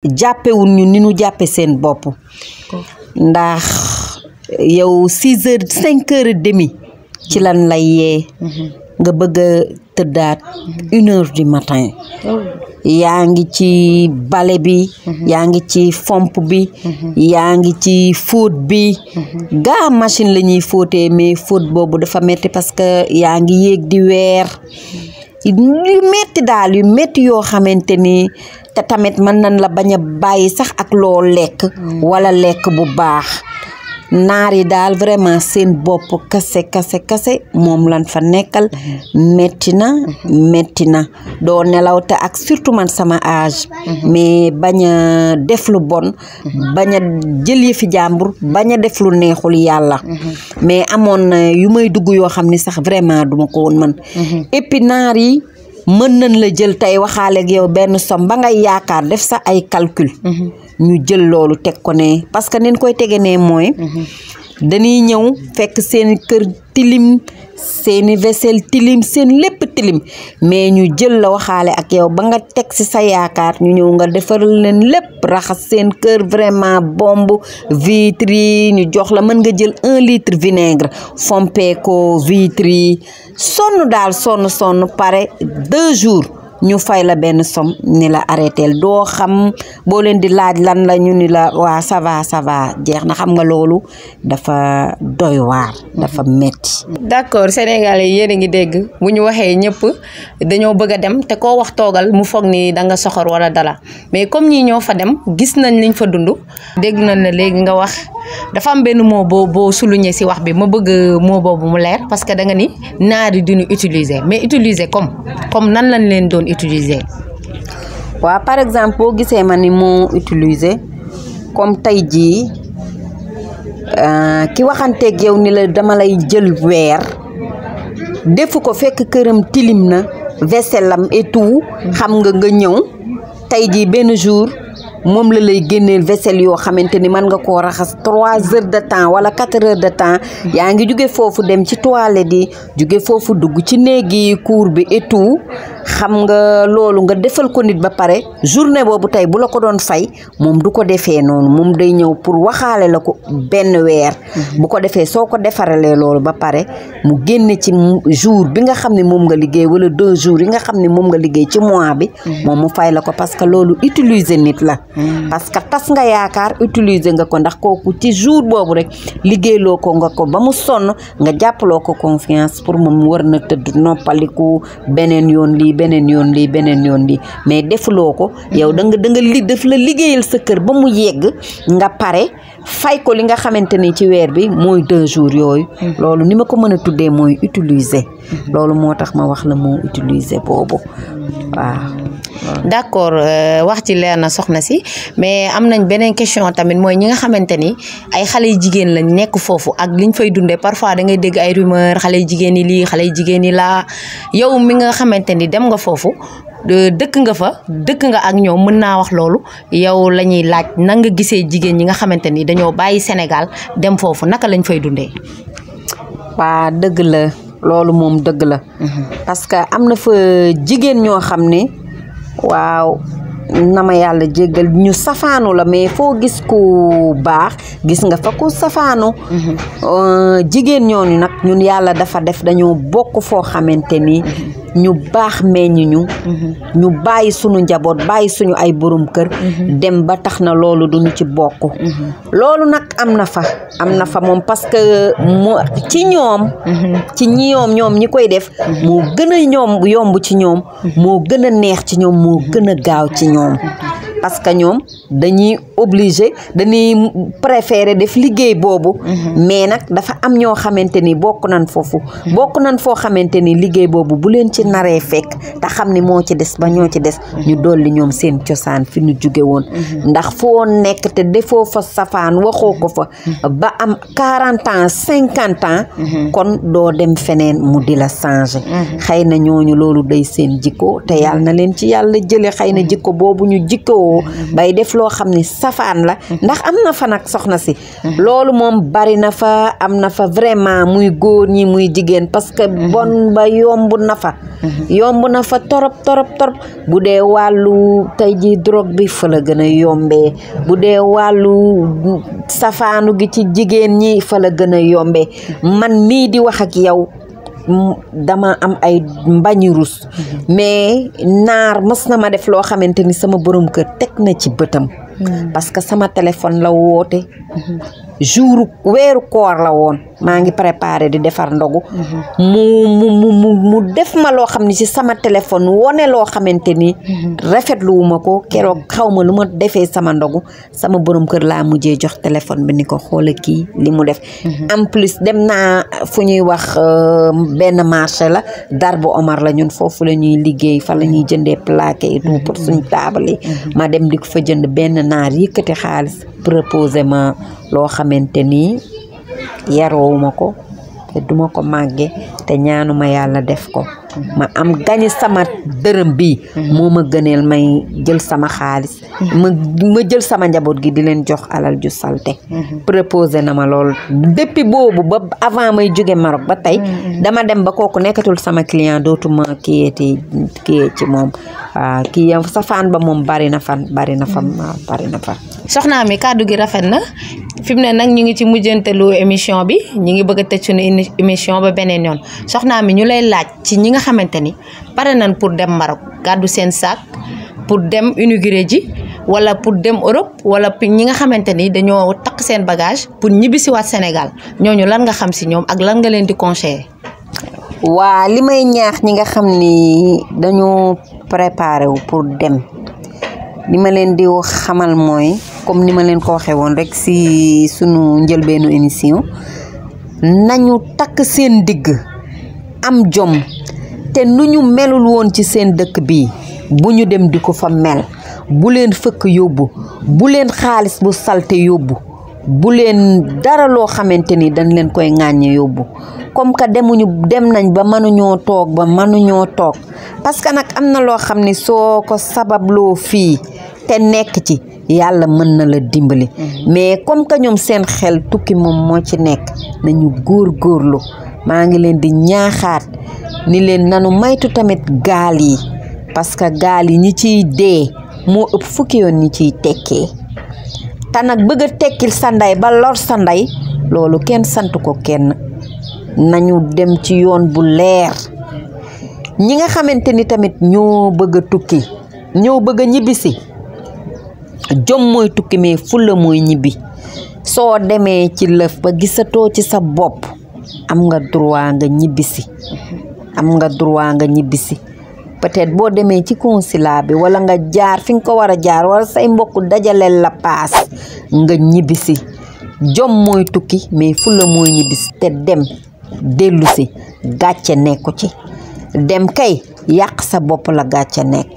jàppewul ñu ni ñu jàppe seen bopp ndax yow 6 heures 5 heures et demi ci lan lay yee nga bëgg a tëddaat 1 heure du matin yaa ngi ci bale bi yaa ngi ci fomp bi yaa ngi ci fóot bi gaa machine la ñuy fóotee mais fóot boobu dafa metti parce que yaa ngi yéeg di weer yu metti daal yu metti yoo xamante ni te tamit mën nañ la bañ a bàyyi sax ak loo lekk wala lekk bu baax naar yi daal vraiment seen bopp kase moom lan fa nekkal metti na doo nelaw te ak surtout man sama âge mais bañ a def lu bon bañ a jël yëfi jàmbur bañ a def lu neexul yàlla mais amoon na yu may dugg yoo xam ni sax vraiment duma ko woon man et puis naar yi mën nañ la jël tey waxaale ak yow benn somme ba ngay yaakaar def sa ay calcul ñu jël loolu teg ko ne parce que nin koy tege ne mooy dañuy ñëw fekk seen kër tilim seeni vaisselle tilim seen lépp tilim mais ñu jël la waxaale ak yow ba nga teg ci sa yaakaar ñu ñëw nga defaral leen lépp raxas seen kër vraiment bomb vitre yi ñu jox la mën nga jël 1 litre vinaigre fompee ko vitre yi sonn daal sonn pare 2 jours ñu fay la benn somme ni la arrêteel doo xam boo leen di laaj lan la ñu ni la waa ça va jeex na xam nga loolu dafa doy waar dafa metti d'accord Sénégalais yéen a ngi dégg bu ñu waxee ñëpp dañoo bëgg a dem te koo wax toogal mu foog ni da nga soxor wala dala mais comme ñii ñoo fa dem gis nañ liñ fa dund dégg nañ la léegi nga wax dafa am benn mot boo souligné si wax bi ma bëgg mot boobu mu leer parce que da nga ni naari duñu utiliser mais utiliser comme nan lañ leen doon utiliser. waaw par exemple boo gisee ma ni moo utiliser comme tey jii ki waxanteeg yow ni la dama lay jël weer defu ko fekk këram tilim na vaisselle am et tout xam nga ñëw tey jii benn jour moom la lay génneel vaisselle yoo xamante ni mën nga koo raxas 3 heures de temps wala 4 heures de temps yaa ngi jóge foofu dem ci toilette yi jóge foofu dugg ci néeg yi cour bi et tout xam nga loolu nga defal ko nit ba pare journée boobu tey bu la ko doon fay moom du ko defee noonu moom day ñëw pour waxaale la ko benn weer bu ko defee soo ko defaralee loolu ba pare mu génne ci jour bi nga xam ne moom nga liggéey wala 2 jours yi nga xam ne moom nga liggéey ci mois bi moom mu fay la ko parce que loolu utiliser nit la parce que tas nga yaakaar utiliser nga ko ndax kooku ci jour boobu rek liggéeyloo ko nga ko ba mu sonn nga jàppaloo ko confiance pour moom war na tëdd noppaliku beneen yoon lii mais defuloo ko yow da nga def la liggéeyal sa kër ba mu yegg nga pare fay ko li nga xamante ni ci weer bi mooy 2 jours yooyu loolu ni ma ko mën a tuddee mooy utiliser loolu moo tax ma wax la moo utiliser boobu waaw d'accord wax ci leer na soxna si mais am nañ beneen question tamit mooy ñi nga xamante ni ay xale yu jigéen lañ nekk foofu ak liñ fay dundee parfois da ngay dégg ay rumeur xale yu jigéen yi lii xale yu jigéen yi laa yow mi nga xamante ni dem nga foofu dëkk nga ak ñoom mën naa wax loolu yow la ñuy laaj na nga gisee jigéen ñi nga xamante ni dañoo bàyyi Sénégal dem foofu naka lañ fay dundee. waa dëgg la loolu moom dëgg la parce que am na fa jigéen ñoo xam ne waaw na ma yàlla jéggal ñu safaanu la mais foo gis ku baax gis nga fa ku safaanu jigéen ñooñu nag ñun yàlla dafa def dañoo bokk foo xamante ni ñu baax meññ ñu bàyyi suñu njaboot bàyyi suñu ay borom kër dem ba tax na loolu duñu ci bokk loolu nag am na fa moom parce que ci ñoom ñi koy def moo gën a yomb ci ñoom moo gën a neex ci ñoom moo gën a gaaw ci ñoom parce que ñoom dañuy préférer def liggéey boobu mais nag dafa am ñoo xamante ni bokk nañ foo xamante ni liggéey boobu bu leen ci naree fekk te xam ni moo ci des ba ñoo ci des ñu dolli ñoom seen cosaan fi ñu jóge woon ndax foo nekk te defoo fa safaan waxoo ko fa ba am 40 ans 50 ans kon doo dem feneen mu di la changer xëy na ñooñu loolu day seen jikko te yàlla na leen ci yàlla jële xëy na jikko boobu ñu jikkoo xuloo bay def loo xam ni safaan la ndax am na fa nag soxna si loolu moom bari na fa am na fa vraiment muy góor ñi muy jigéen parce que bon ba yomb na fa torop bu dee wàllu tey ji drogue bi fa la gën a yombee bu dee wàllu safaanu gi ci jigéen ñi fa la gën a yombee man mii di wax ak yow dama am ay mbañi rus mais naar mës na ma def loo xamante ni sama borom kër teg na ci bëtam parce que sama téléphone la woote weeru koor la woon maa ngi préparé di defar ndogu mu def ma loo xam ne ci sama téléphone wone loo xamante ni rafetluwuma ko keroog xaw ma lu ma defee sama ndogu sama borom kër laa mujjee jox téléphone bi ni ko xoola kii li mu def en plus dem naa fu ñuy wax benn marché la Darbu Omar la ñun foofu la ñuy liggéey fa la ñuy jëndee plaqué et tout pour suñ taabal yi ma dem di ko fa jënd benn naar yëkkati xaalis proposé ma loo xamante ni yaroowuma ko te duma ko màgge te ñaanuma yàlla def ko ma am gañi sama dërëm bi moo ma gëneel may jël sama xaalis ma jël sama njaboot gi di leen jox alal ju salte proposé na ma lool depuis boobu ba avant may jóge Maroc ba tey dama dem ba kooku nekkatul sama client dootuma kiyee ci moom waaw kii safaan ba moom bari na fa soxna mi kàddu gi rafet na fi mu ne nag ñu ngi ci mujjantelu émission bi ñu ngi bëgg a tëj suñu émission ba beneen yoon soxna mi ñu lay laaj ci ñi nga xamante ni pare nañ pour dem Maroc gàddu seen sac pour dem inauguré ji wala pour dem Europe wala ñi nga xamante ni dañoo takk seen bagage pour ñibbisiwaat Sénégal ñooñu lan nga xam si ñoom ak lan nga leen di conseiller. waa li may ñaax ñi nga xam ni dañoo préparé wu pour dem li ma leen di xamal mooy comme ni ma leen ko waxee woon rek si sunu njëlbeenu émission nañu takk seen digg am jom te nu ñu melul woon ci seen dëkk bi bu ñu dem di ko fa mel bu leen fëkk yóbbu bu leen xaalis bu salte yóbbu bu leen dara loo xamante ni dañ leen koy ŋàññe yóbbu comme que dem nañ ba mënuñoo toog parce que nag am na loo xam ni soo ko sababloo fii te nekk ci yàlla mën na la dimbali mais comme que ñoom seen xel tukki moom moo ci nekk nañu góorgóorlu maa ngi leen di ñaaxaat ni leen nanu maytu tamit gaal yi parce que gaal yi ñi ciy dee moo ëpp fukki yoon ñi ciy tekkee te nag bëgg a tekkil sa ndey ba lor sa ndey loolu kenn sant ko kenn nañu dem ci yoon bu leer ñi nga xamante ni tamit ñoo bëgg a tukki ñoo bëgg a ñibbisi jom mooy tukki mais fulla mooy ñibbi soo demee ci lëf ba gisatoo ci sa bopp am nga droit nga ñibbisi peut-être boo demee ci consulat bi wala nga jaar fi nga ko war a jaar wala say mbokk dajaleel la paas nga ñibbisi jom mooy tukki mais fulla mooy ñibbisi te dem dellu si gàcce nekku ci dem kay yàq sa bopp la gàcce nekk